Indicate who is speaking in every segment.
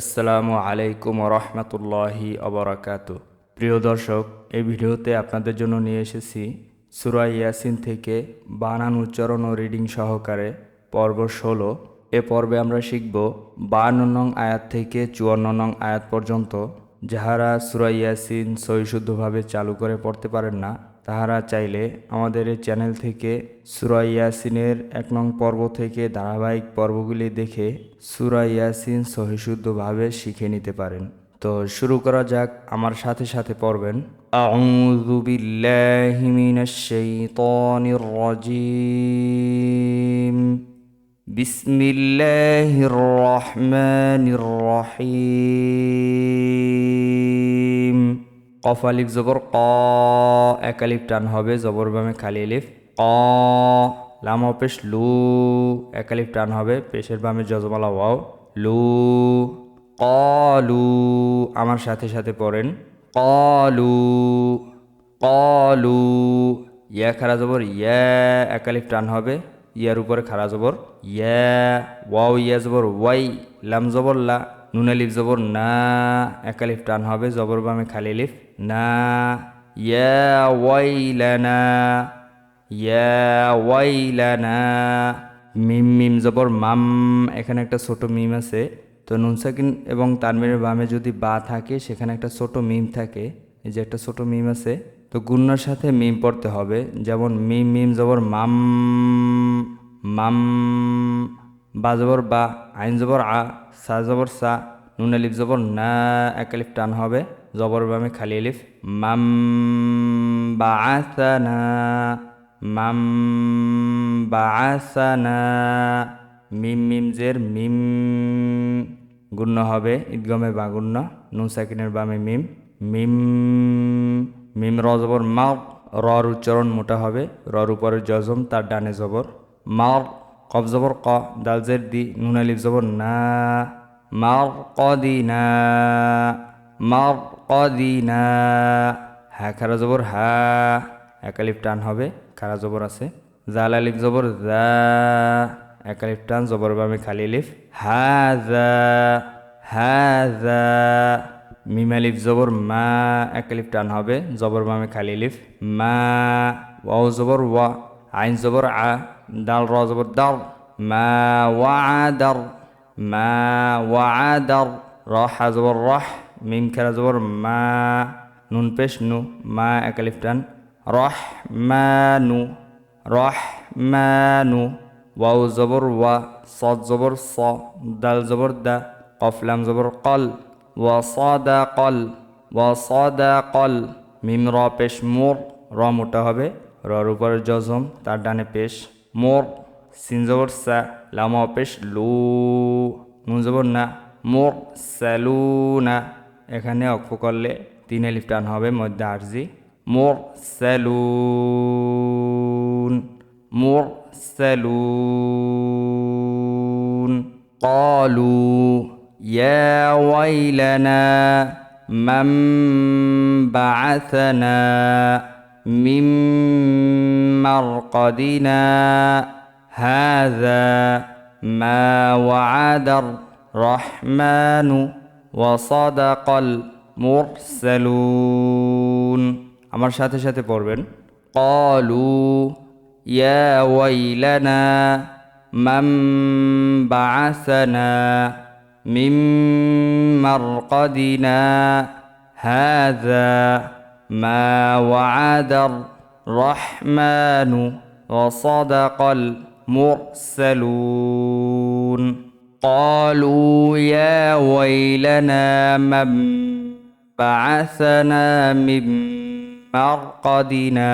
Speaker 1: আসসালামু আলাইকুম রহমতুল্লাহি অবরাকাতু। প্রিয় দর্শক, এই ভিডিওতে আপনাদের জন্য নিয়ে এসেছি সূরা ইয়াসিন থেকে বানান উচ্চারণ ও রিডিং সহকারে পর্ব 16। এ পর্বে আমরা শিখব 52 নং আয়াত থেকে 54 নং আয়াত পর্যন্ত। যাহারা সূরা ইয়াসিন সহিশুদ্ধভাবে চালু করে পড়তে পারেন না, তাহারা চাইলে আমাদের এই চ্যানেল থেকে সূরা ইয়াসিনের 1 নং পর্ব থেকে ধারাবাহিক পর্বগুলি দেখে সূরা ইয়াসিন সহিশুদ্ধভাবে শিখে নিতে পারেন। তো শুরু করা যাক, আমার সাথে সাথে পড়বেন। আউযু বিল্লাহি মিনাশ শাইতানির রাজিম। বিসমিল্লাহির রহমানির রহিম। কফ আলিফ জবর ক, এক আলিফ টান হবে, জবর বামে খালি আলিফ। ক লাম পেশ লু, এক আলিফ টান হবে, পেশের বামে জজমালা ওয়াও। লু কলু, আমার সাথে সাথে পড়েন। কলু কলু। ইয়া খারা জবর ইয়া, এক আলিফ টান হবে, ইয়ার উপরে খারা জবর ইয়া। ওয়াও ইয়া জবর ওয়াই, লাম জবর লা, নুন আলিফ জবর না, এক আলিফ টান হবে, জবর বামে খালি আলিফ না। ইয়া ওয়াইলানা, ইয়া ওয়াইলানা। মিম মিম জবর মাম, এখানে একটা ছোট মিম আছে। তো নুন সাকিন এবং তানবিনের বামে যদি বা থাকে, সেখানে একটা ছোট মিম থাকে। এই যে একটা ছোট মিম আছে, তো গুন্নার সাথে মিম পড়তে হবে। যেমন মিম মিম জবর মাম, মাম। বা জবর বা, আইন জবর আ, সা জবর সা, নুন আলিফ জবর না, এক আলিফ টান হবে, জবর বামে খালি আলিফ। মাম বাআসানা, মাম বাআসানা। মিম মিম জের মিম, গুণ্য হবে, ঈদগমে বা গুণ্য, নুন সাকিনের বামে মিম। মিম মিম র জবর মার, রর উচ্চারণ মোটা হবে, রর উপরে জজম, তার ডানে জবর। মার কফ জবর ক, দাল জের দি, নুন আলিফ জবর না। মার কদিনা, মার কদিনা। হ্যাঁ খারা জবর হা, এক আলিফ টান হবে, খারা জবর আছে। জাল আলিফ জবর জা, এক আলিফ টান, জবর বামে খালি আলিফ। হাযা, হাযা। মিম আলিফ জবর মা, এক আলিফ টান হবে, জবর বামে খালি আলিফ মা। ওয়াও জবর ওয়া, আইন জবর আ, দাল র জবর দার। মা ওয়াদার, মা ওয়াদার। র হা জবর রহ, মিম খেরা জবর মা, নুন পেশ নু, মা এক আলিফ টান। রহমানু, রহমানু। ওয়াও জবর ওয়া, সদ জবর স, দাল জবর দা, কফ লাম জবর কল। ওয়াসাদাকল, ওয়াসাদাকল। মিম র পেশ মোর, র মোটা হবে, রর উপরে জজম, তার ডানে পেশ। মোর সিন জবর সা, লাম পেশ লু, নুন জবর না, মোর স্যালুনা। এখানে অক্ষ করলে 3 আলিফ টান হবে, মধ্যে আরজি। মোর স্যালুন, মোর স্যালুন। قالوا يا ويلنا من بعثنا من مرقدنا هذا ما وعد الرحمن وصدق المرسلون। আমার সাথে সাথে পড়বেন। قالوا يا ويلنا من بعثنا من مرقدنا هذا ما وعد الرحمن وصدق المرسلون. قالوا يا ويلنا من بعثنا من مرقدنا।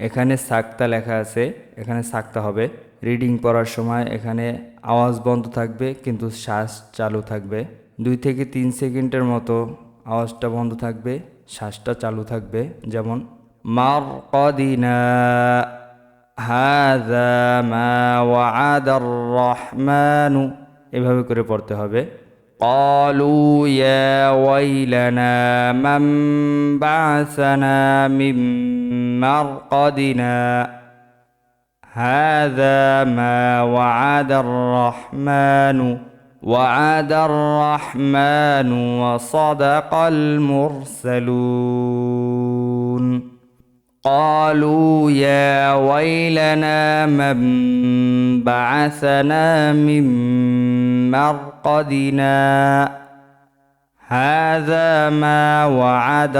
Speaker 1: এখানে সাক্তা লেখা আছে, এখানে সাক্তা হবে। রিডিং পড়ার সময় এখানে আওয়াজ বন্ধ থাকবে, কিন্তু শ্বাস চালু থাকবে। 2 থেকে 3 সেকেন্ডের মতো আওয়াজটা বন্ধ থাকবে, শ্বাসটা চালু থাকবে। যেমন মারকাদিনা হাযা মা ওয়া'আদার রহমানু, এভাবে করে পড়তে হবে। قالوا يا ويلنا من بعثنا من مرقدنا هذا ما وعد الرحمن وعد الرحمن وصدق المرسلون قالوا يا ويلنا من بعثنا من مرقدنا هذا ما وعد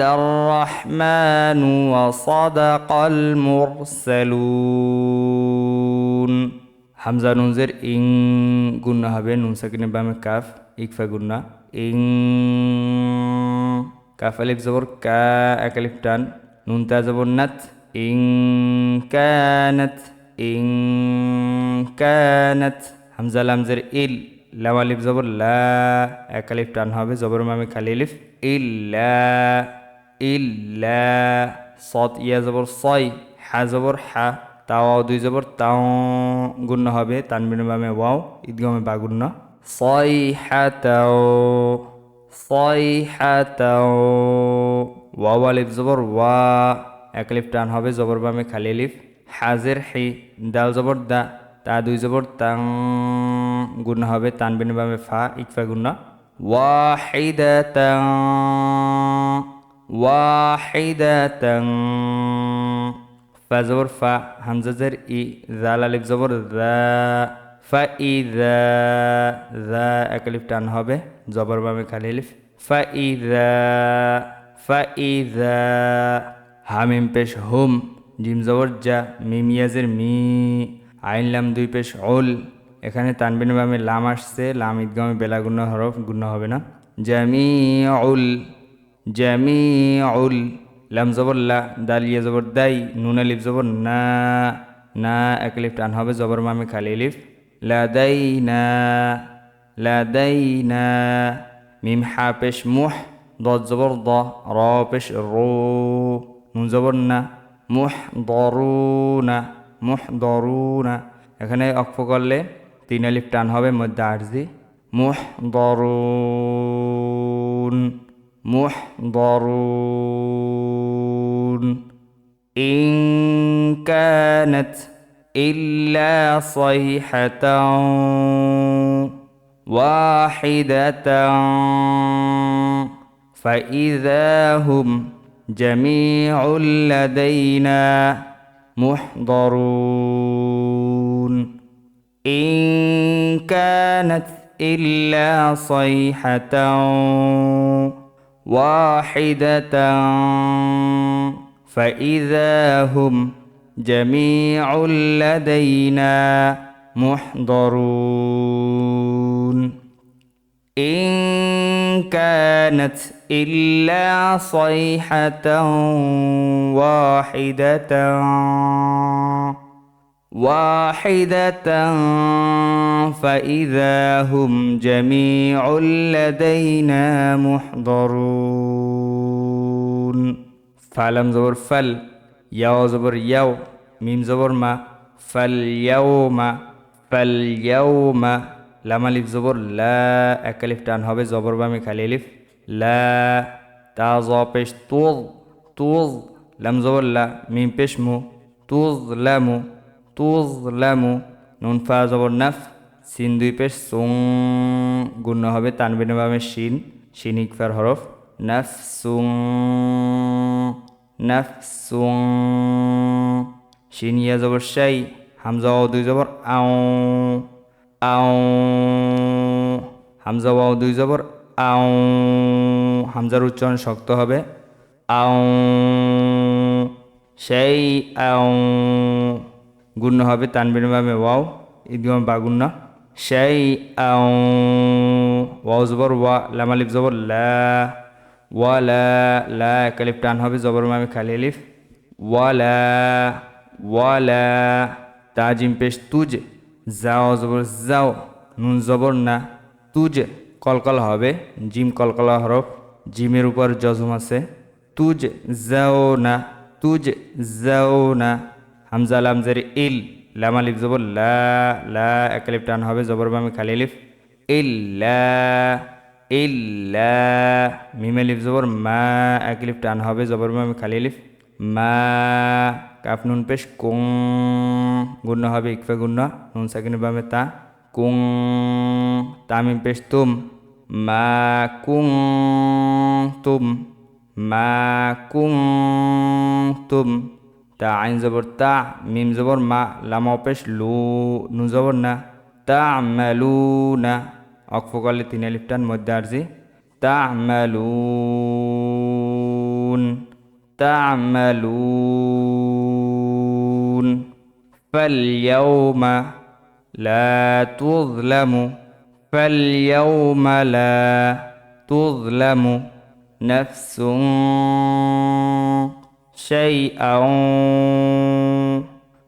Speaker 1: الرحمن وصدق المرسلون হামজা নুনজের ইং গুন্না হবে নুন সাকিনের বামে কাফ ইকফা গুন্না ইং কাফ আলিফ জবর কা এক আলিফ টান নুন তা জবর নাত ইং কানাত হামজা লামজের ইল লাম আলিফ জবর লা এক আলিফ টান হবে জবর মামে খালি আলিফ ইল্লা সদ ইয়া জবর সয় হা জবর হা তাও দুই জবর তাও গুণ্য হবে তানবিনের বামে ওয়াও ঈদগামে বা গুণ্য সয়হাতাও ওয়াও আলিফ জবর ওয়া এক আলিফ টান হবে জবর বামে খালি আলিফ হাজের হি দাল জবর দা তা দুই জবর তাং গুণ্য হবে তানবিনের বামে ফা ইকফা গুণ্য ওয়াহিদাতাং ফা জবর ফা হামজা জের ই জাল আলিফ জবর যা ফাইযা যা এক আলিফ টান হবে জবর বামে খালি আলিফ ফাইযা হামিম পেশ হুম জিম জবর যা মিম ইয়াজের মি আইন লাম দুই পেশ উল এখানে তানবিনের বামে লাম আসছে লাম ঈদগামে বেলা গুণ্য হরফ গুণ্য হবে না জামিউল লাম জবর লা দাল ইয়া জবর দাই নুন আলিফ জবর না এক আলিফ টান হবে জবর মামে খালি আলিফ লাদাইনা মিম হা পেশ মুহ দদ জবর দ র পেশ রো নুন জবর না মুহদরুনা এখানে অক্ফ করলে তিন আলিফ টান হবে মধ্যে আরজি মুহদরুন ইন কানাত ইল্লা সাইহাতাও ওয়াহিদাতাও ফাইযা হুম জামিউল লাদাইনা মুহদরুন ইন কানাত ইল্লা সাইহাতাও ওয়াহিদাতাও ফাইযা হুম জামিউল লাদাইনা মুহদরুন ইন কানাত ইল্লা সাইহাতাও ওয়াহিদাতাও ফাইযা হুম জামিউল লাদাইনা মুহদরুন ফালাম জবর ফাল ইয়াও জবর ইয়াও মিম জবর মা ফালইয়াউমা লাম আলিফ জবর লা এক আলিফ টান হবে জবর বামে খালি আলিফ লা তা জ পেশ তুজ লাম জবর লা মিম পেশ মু তুজলামু নুন ফা জবর নাফ সিন দুই পেশ সুং গুণ্য হবে তানবিনের বামে শিন ইকফার হরফ নাফসুং শিন ইয়া জবর শাই হামজা ওয়াও দুই জবর আও হামজা ওয়াও দুই জবর আও হামজার উচ্চারণ শক্ত হবে আও সেই আও গুণ্য হবে তানবিনের বামে ওয়াও ঈদগাম বা গুণ্য সেই আও ওয়াও জবর ওয়া লাম আলিফ জবর লা লা এক আলিফ টান হবে জবর মামে খালি আলিফ ওয়ালা তাজিম পেশ তুজ যাও জবর যাও নুন জবর না তুজ কলকল হবে জিম কলকলা হরফ জিমের উপর জজম আছে তুজ যাও না হামজা লামজের ইল লাম আলিফ জবর লা এক আলিফ টান হবে জবর বামে খালি আলিফ ইল্লা মিম আলিফ জবর মা এক আলিফ টান হবে জবর বামে খালি আলিফ মা কাফ নুন পেশ কুং গুণ্য হবে ইকফা গুণ্য নুন সাকিনের বামে তা কুং তামিম পেশ তুম মা কুং তুম মা কুং তুম তা আইন জবর তা মিম জবর মা লামা পেশ লু নু জবর না তা মেলু না অক্ফ করলে তিন আলিফ টান মধ্যে আরজি تعملون تعملون فاليوم لا تظلم فاليوم لا تظلم نفس شيئا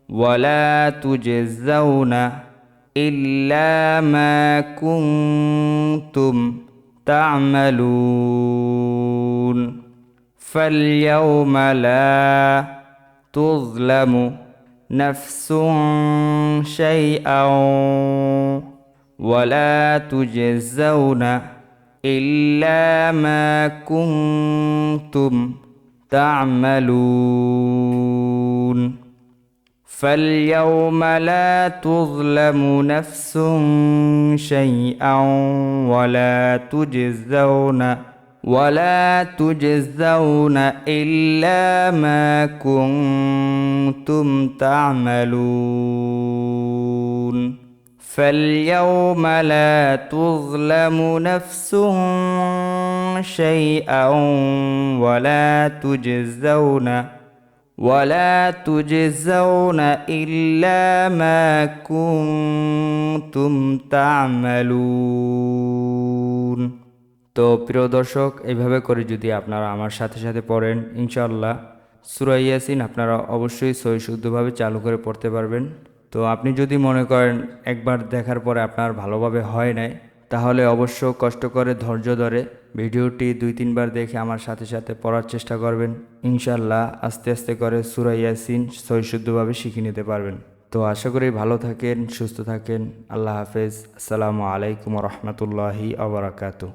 Speaker 1: ولا تجزون إلا ما كنتم تعملون فاليوم لا تظلم نفس شيئا ولا تجزون إلا ما كنتم تعملون فاليوم لا تظلم نفس شيئا ولا تجزون إلا ما كنتم تعملون فاليوم لا تظلم نفس شيئا ولا تجزون إلا ما كنتم تعملون তো প্রিয় দর্শক এইভাবে করে যদি আপনারা আমার সাথে সাথে পড়েন ইনশাআল্লাহ সূরা ইয়াসিন আপনারা অবশ্যই সহি শুদ্ধভাবে চালু করে পড়তে পারবেন। তো আপনি যদি মনে করেন একবার দেখার পরে আপনার ভালোভাবে হয় নাই তাহলে অবশ্য কষ্ট করে ধৈর্য ধরে ভিডিওটি 2-3 বার দেখে আমার সাথে সাথে পড়ার চেষ্টা করবেন। ইনশাআল্লাহ আস্তে আস্তে করে সূরা ইয়াসিন সহি শুদ্ধভাবে শিখে নিতে পারবেন। তো আশা করি ভালো থাকেন, সুস্থ থাকেন। আল্লাহ হাফেজ। আসসালামু আলাইকুম ওয়া রাহমাতুল্লাহি ওয়া বারাকাতুহু।